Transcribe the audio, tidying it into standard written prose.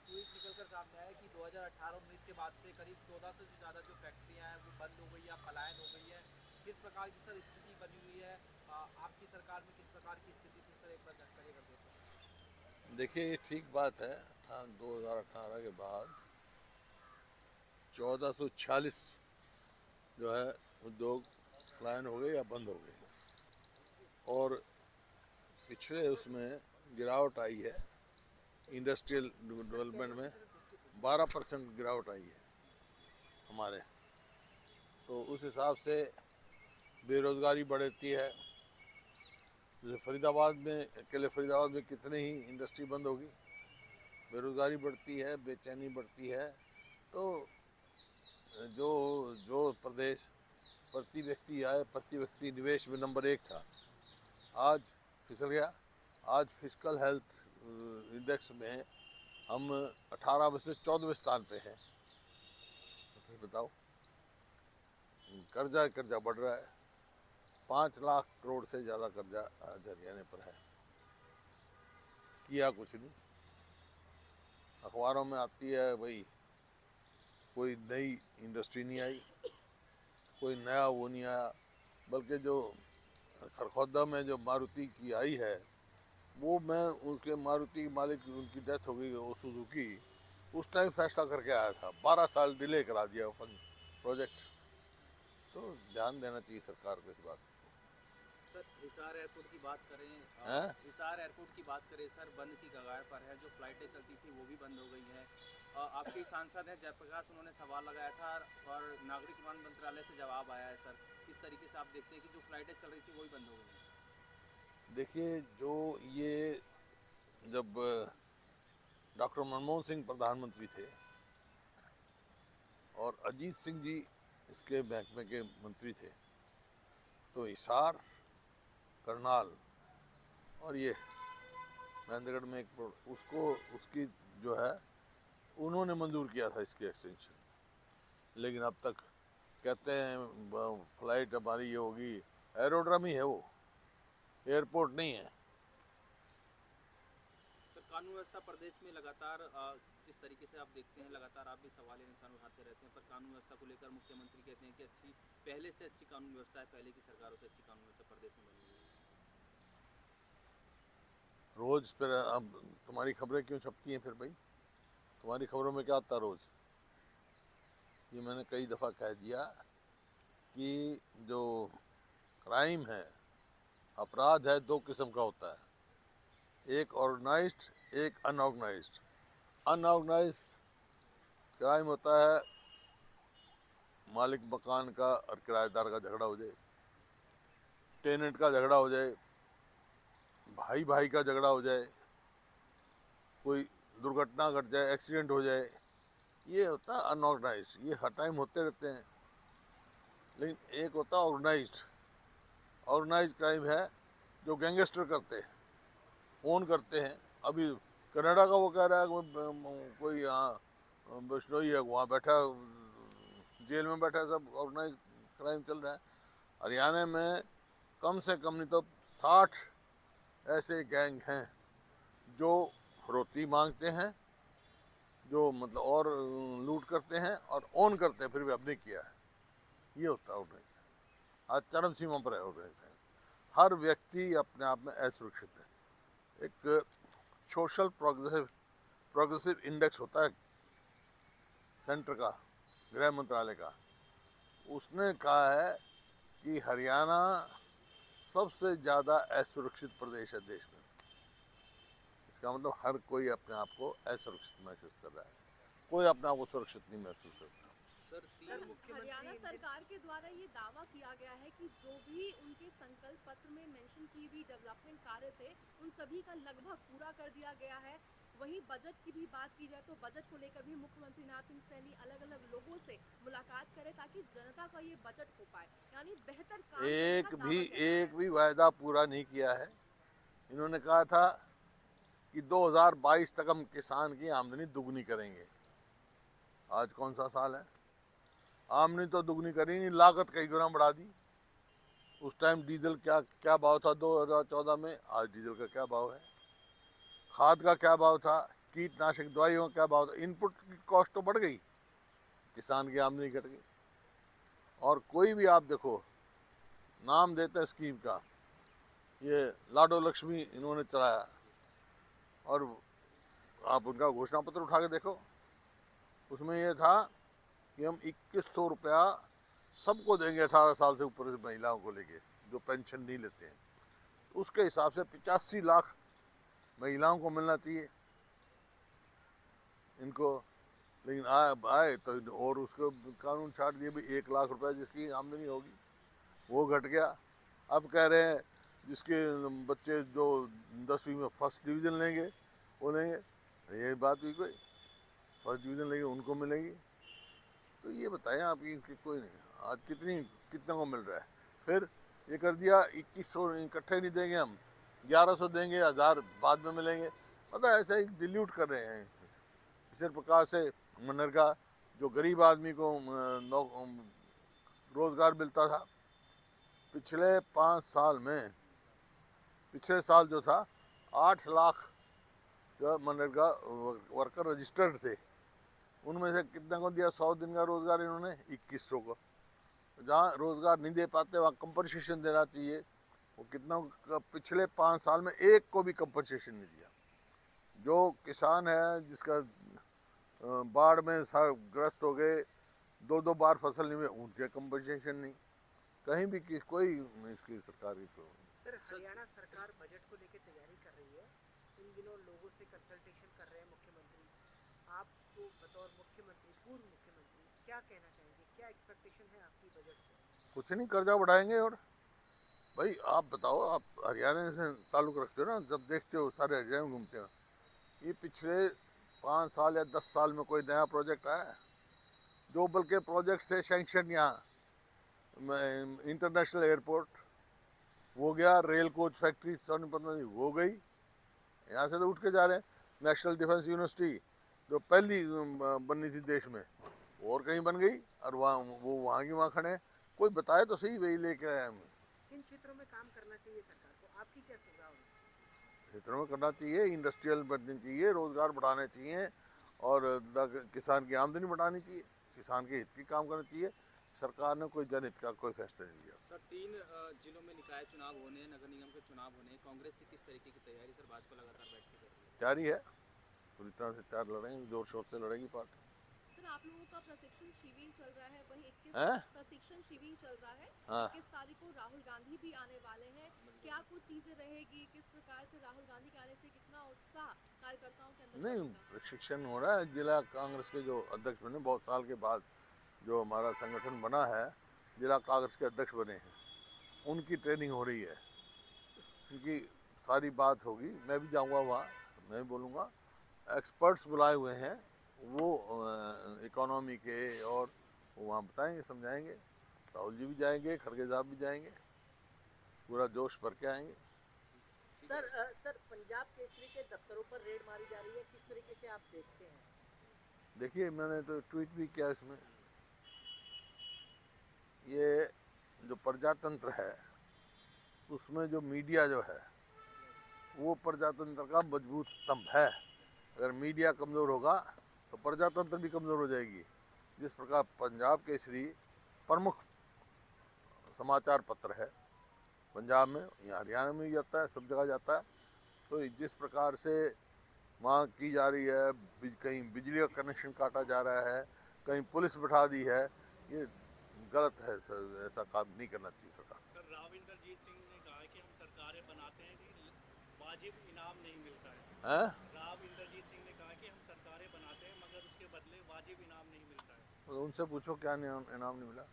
Tweet निकलकर सामने आया कि 2018-19 के बाद से करीब 1400 से ज़्यादा जो फैक्ट्रियां हैं वो बंद हो गई या पलायन हो गई है। किस प्रकार की सर स्थिति बनी हुई है? आपकी सरकार में किस प्रकार की स्थिति थी सर, एक बार जानकारी अगर दें तो। देखिए, ये ठीक बात है। 2018 के बाद 1446 जो है उद्योग पलायन हो गए या बंद हो गए, और पिछले उसमें गिरावट आई है। इंडस्ट्रियल डेवलपमेंट में 12% गिरावट आई है हमारे। तो उस हिसाब से बेरोज़गारी बढ़ती है। जैसे फरीदाबाद में, अकेले फरीदाबाद में कितने ही इंडस्ट्री बंद होगी, बेरोज़गारी बढ़ती है, बेचैनी बढ़ती है। तो जो जो प्रदेश प्रति व्यक्ति आय, प्रति व्यक्ति निवेश में नंबर 1 था, आज फिसल गया। आज फिजिकल हेल्थ इंडेक्स में हम 18 में से 14वें स्थान पे हैं। तो फिर बताओ, कर्जा बढ़ रहा है। 5 लाख करोड़ से ज़्यादा कर्जा आज हरियाणा पर है। किया कुछ नहीं। अखबारों में आती है भाई, कोई नई इंडस्ट्री नहीं आई, कोई नया वो नहीं आया, बल्कि जो खरखौदा में जो मारुति की आई है, वो मैं उनके मारुति के मालिक, उनकी डेथ हो गई, वो सुजुकी, उस टाइम फैसला करके आया था। 12 साल डिले करा दिया प्रोजेक्ट। तो ध्यान देना चाहिए सरकार को इस बात सर हिसार एयरपोर्ट की बात करें, है। हिसार एयरपोर्ट की बात करें सर, बंद की कगार पर है। जो फ्लाइटें चलती थी वो भी बंद हो गई हैं। आपके ही सांसद हैं जयप्रकाश, उन्होंने सवाल लगाया था और नागरिक विमान मंत्रालय से जवाब आया है सर। किस तरीके से आप देखते हैं कि जो फ्लाइटें चल रही थी वही बंद हो गई हैं? देखिए, जो ये जब डॉक्टर मनमोहन सिंह प्रधानमंत्री थे और अजीत सिंह जी इसके महकमे के मंत्री थे, तो हिसार, करनाल और ये महेंद्रगढ़ में एक उसको, उसकी जो है, उन्होंने मंजूर किया था इसकी एक्सटेंशन। लेकिन अब तक कहते हैं फ्लाइट हमारी ये होगी, एरोड्रम ही है वो, एयरपोर्ट नहीं है। सर कानून व्यवस्था प्रदेश में लगातार जिस तरीके से आप देखते हैं, लगातार आप भी सवाल या निशान उठाते रहते हैं, पर कानून व्यवस्था को लेकर मुख्यमंत्री कहते हैं कि अच्छी, पहले से अच्छी कानून व्यवस्था है, पहले की सरकारों से अच्छी कानून व्यवस्था प्रदेश में बनी हुई है। रोज फिर अब तुम्हारी खबरें क्यों छपती हैं फिर भाई? तुम्हारी खबरों में क्या आता रोज? ये मैंने कई दफ़ा कह दिया कि जो क्राइम है, अपराध है, 2 किस्म का होता है, एक ऑर्गेनाइज्ड, एक अनऑर्गेनाइज्ड। अनऑर्गेनाइज्ड क्राइम होता है मालिक मकान का और किराएदार का झगड़ा हो जाए, टेनेंट का झगड़ा हो जाए, भाई भाई का झगड़ा हो जाए, कोई दुर्घटना घट जाए, एक्सीडेंट हो जाए, ये होता है अनऑर्गेनाइज्ड। ये हर टाइम होते रहते हैं। लेकिन एक होता है ऑर्गेनाइज्ड। ऑर्गेनाइज्ड क्राइम है जो गैंगस्टर करते हैं, ओन करते हैं। अभी कनाडा का वो कह रहा है कोई यहाँ बिश्नोई है, वहाँ बैठा, जेल में बैठा, सब ऑर्गेनाइज क्राइम चल रहा है। हरियाणा में कम से कम नहीं तो 60 ऐसे गैंग हैं जो फरोती मांगते हैं, जो मतलब और लूट करते हैं और ओन करते हैं, फिर भी अब नहीं किया है। ये होता है ऑर्गेनाइज। आज चरम सीमा पर है ऑर्गेनाइज। हर व्यक्ति अपने आप में असुरक्षित है। एक सोशल प्रोग्रेसिव इंडेक्स होता है सेंटर का, गृह मंत्रालय का, उसने कहा है कि हरियाणा सबसे ज़्यादा असुरक्षित प्रदेश है देश में। इसका मतलब हर कोई अपने आप को असुरक्षित महसूस कर रहा है, कोई अपने आप को सुरक्षित नहीं महसूस करता। सर, हरियाणा सरकार के द्वारा ये दावा किया गया है कि जो भी उनके संकल्प पत्र में मेंशन की हुई डेवलपमेंट कार्य थे, उन सभी का लगभग पूरा कर दिया गया है। वहीं बजट की भी बात की जाए तो बजट को लेकर भी मुख्यमंत्री नाथ सिंह सैनी अलग अलग लोगों से मुलाकात करें ताकि जनता का ये बजट हो पाए, यानी बेहतर काम एक भी वायदा पूरा नहीं किया है। इन्होंने कहा था कि 2022 तक हम किसान की आमदनी दुगनी करेंगे। आज कौन सा साल है? आमदनी तो दुगनी करी नहीं, लागत कई गुना बढ़ा दी। उस टाइम डीजल क्या भाव था 2014 में, आज डीजल का क्या भाव है? खाद का क्या भाव था, कीटनाशक दवाइयों का क्या भाव था, इनपुट की कॉस्ट तो बढ़ गई, किसान की आमदनी घट गई। और कोई भी आप देखो, नाम देते हैं स्कीम का, ये लाडो लक्ष्मी इन्होंने चलाया, और आप उनका घोषणा पत्र उठा के देखो, उसमें ये था कि हम 2100 रुपया सबको देंगे 18 साल से ऊपर से महिलाओं को लेके जो पेंशन नहीं लेते हैं। उसके हिसाब से 85 लाख महिलाओं को मिलना चाहिए इनको, लेकिन आए तो और उसको कानून छाट दिए भी 1 लाख रुपया जिसकी आमदनी होगी वो घट गया। अब कह रहे हैं जिसके बच्चे जो 10वीं में फर्स्ट डिवीज़न लेंगे वो लेंगे, यही बात हुई कोई, फर्स्ट डिवीज़न लेंगे उनको मिलेगी। तो ये बताएं आप, इनकी कोई नहीं, आज कितना को मिल रहा है। फिर ये कर दिया 2100 इकट्ठे नहीं देंगे हम, 1100 देंगे, 1000 बाद में मिलेंगे, मतलब ऐसा ही डिल्यूट कर रहे हैं। इसी प्रकार से मनरेगा जो गरीब आदमी को रोज़गार मिलता था, पिछले 5 साल में, पिछले साल जो था 8 लाख जो मनरेगा वर्कर रजिस्टर्ड थे, उनमें से कितना को दिया 100 दिन का रोज़गार इन्होंने, 2100 को। जहाँ रोज़गार नहीं दे पाते वहाँ कंपनसेशन देना चाहिए, वो कितना पिछले 5 साल में एक को भी कंपनसेशन नहीं दिया। जो किसान है जिसका बाढ़ में ग्रस्त हो गए, 2-2 बार फसल नहीं हुई, उनके कंपनसेशन नहीं, कहीं भी कोई इसकी सरकार की कोई। सर, हरियाणा सरकार बजट को लेकर तैयारी कर रही है, इन दिनों लोगों से कंसल्टेशन कर रहे हैं मुख्यमंत्री। आपको बतौर मुख्यमंत्री, पूर्व मुख्यमंत्री, क्या कहना चाहेंगे, क्या एक्सपेक्टेशन है आपकी बजट से? कुछ नहीं, कर्जा बढ़ाएंगे। और भाई आप बताओ, आप हरियाणा से ताल्लुक़ रखते हो ना, जब देखते हो सारे हरियाणा में घूमते हो, ये पिछले 5 साल या 10 साल में कोई नया प्रोजेक्ट आया? जो बल्कि प्रोजेक्ट थे सैंक्शन, यहाँ इंटरनेशनल एयरपोर्ट वो गया, रेल कोच फैक्ट्री सोनीपत में हो गई, यहाँ से तो उठ के जा रहे हैं। नेशनल डिफेंस यूनिवर्सिटी जो पहली बननी थी देश में, और कहीं बन गई, और वहाँ की वहाँ खड़े हैं। कोई बताए तो सही, वही लेके आए हम। किन क्षेत्रों में काम करना चाहिए सरकार को, आपकी क्या सुझाव है? क्षेत्रों में करना चाहिए, इंडस्ट्रियल बननी चाहिए, रोज़गार बढ़ाने चाहिए, और किसान की आमदनी बढ़ानी चाहिए, किसान के हित की काम करना चाहिए। सरकार ने कोई जनहित का कोई फैसला नहीं लिया। सर, 3 जिलों में निकाय चुनाव होने, नगर निगम के चुनाव होने, कांग्रेस से किस तरीके की तैयारी सर भाजपा लगातार बैठ के कर रही है? तैयारी है, पूरी तरह से तैयार, लड़ेंगे, जोर शोर से लड़ेगी पार्टी। सर, आप लोगों का प्रशिक्षण शिविर चल रहा है, वहीं 21 प्रशिक्षण शिविर चल रहा है, 21 तारीख को राहुल गांधी भी आने वाले हैं, क्या कुछ चीजें रहेगी, किस प्रकार से राहुल गांधी के आने से कितना उत्साह कार्यकर्ताओं के अंदर? नहीं, प्रशिक्षण हो रहा है। जिला कांग्रेस के जो अध्यक्ष बने, बहुत साल के बाद जो हमारा संगठन बना है, जिला कांग्रेस के अध्यक्ष बने हैं, उनकी ट्रेनिंग हो रही है, क्योंकि सारी बात होगी, मैं भी जाऊंगा वहाँ, मैं भी बोलूँगा। एक्सपर्ट्स बुलाए हुए हैं, वो इकोनॉमी के, और वो वहाँ बताएंगे, समझाएंगे। राहुल जी भी जाएंगे, खड़गे साहब भी जाएंगे, पूरा जोश भर के आएंगे। सर, पंजाब केसरी के दफ्तरों पर रेड मारी जा रही है, किस तरीके से आप देखते हैं? देखिए, मैंने तो ट्वीट भी किया इसमें, ये जो प्रजातंत्र है उसमें जो मीडिया जो है वो प्रजातंत्र का मजबूत स्तंभ है। अगर मीडिया कमज़ोर होगा तो प्रजातंत्र भी कमज़ोर हो जाएगी। जिस प्रकार पंजाब केसरी प्रमुख समाचार पत्र है पंजाब में, यहाँ हरियाणा में भी जाता है, सब जगह जाता है, तो जिस प्रकार से वहाँ की जा रही है, कहीं बिजली का कनेक्शन काटा जा रहा है, कहीं पुलिस बिठा दी है, ये गलत है सर, ऐसा काम नहीं करना चाहिए सरकार। सर, राव इंद्रजीत सिंह ने कहा है कि हम सरकारें बनाते हैं कि वाजिब इनाम नहीं मिलता है। राव इंद्रजीत सिंह ने कहा कि हम सरकारें बनाते हैं मगर उसके बदले वाजिब इनाम नहीं मिलता है। तो उनसे पूछो क्या इनाम नहीं मिला।